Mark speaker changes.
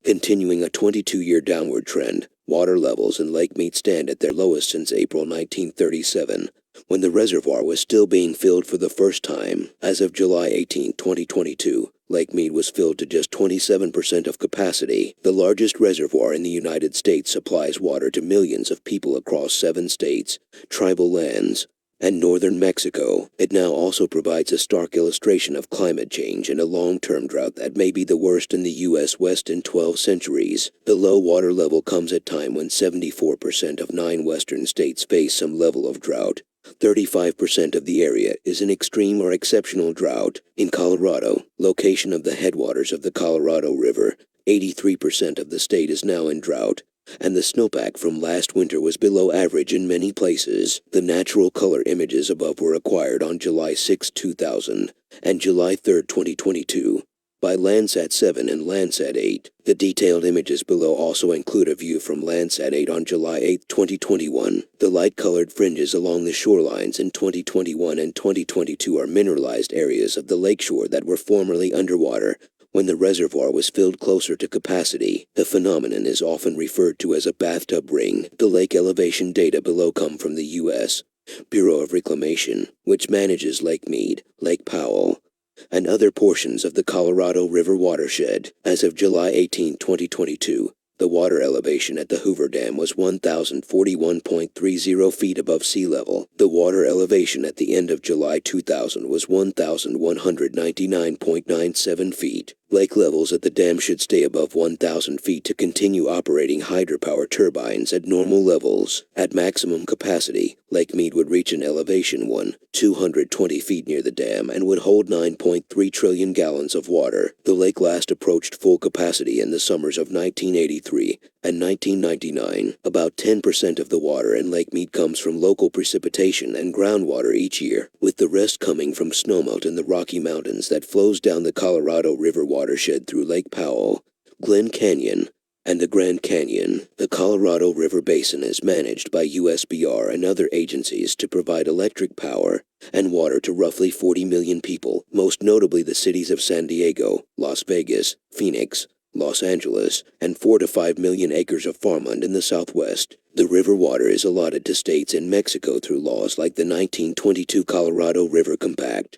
Speaker 1: Continuing a 22-year downward trend, water levels in Lake Mead stand at their lowest since April 1937, when the reservoir was still being filled for the first time. As of July 18, 2022, Lake Mead was filled to just 27% of capacity. The largest reservoir in the United States supplies water to millions of people across 7 states, tribal lands, and northern Mexico. It now also provides a stark illustration of climate change and a long-term drought that may be the worst in the U.S. West in 12 centuries. The low water level comes at a time when 74% of 9 western states face some level of drought. 35% of the area is in extreme or exceptional drought. In Colorado, location of the headwaters of the Colorado River, 83% of the state is now in drought, and the snowpack from last winter was below average in many places. The natural color images above were acquired on July 6, 2000, and July 3, 2022, by Landsat 7 and Landsat 8. The detailed images below also include a view from Landsat 8 on July 8, 2021. The light-colored fringes along the shorelines in 2021 and 2022 are mineralized areas of the lakeshore that were formerly underwater when the reservoir was filled closer to capacity. The phenomenon is often referred to as a bathtub ring. The lake elevation data below come from the U.S. Bureau of Reclamation, which manages Lake Mead, Lake Powell, and other portions of the Colorado River watershed. As of July 18, 2022, the water elevation at the Hoover Dam was 1,041.30 feet above sea level. The water elevation at the end of July 2000 was 1,199.97 feet. Lake levels at the dam should stay above 1,000 feet to continue operating hydropower turbines at normal levels. At maximum capacity, Lake Mead would reach an elevation 220 feet near the dam and would hold 9.3 trillion gallons of water. The lake last approached full capacity in the summers of 1983 and 1999. About 10% of the water in Lake Mead comes from local precipitation and groundwater each year, with the rest coming from snowmelt in the Rocky Mountains that flows down the Colorado River watershed through Lake Powell, Glen Canyon, and the Grand Canyon. The Colorado River Basin is managed by USBR and other agencies to provide electric power and water to roughly 40 million people, most notably the cities of San Diego, Las Vegas, Phoenix, Los Angeles, and 4 to 5 million acres of farmland in the Southwest. The river water is allotted to states in Mexico through laws like the 1922 Colorado River Compact.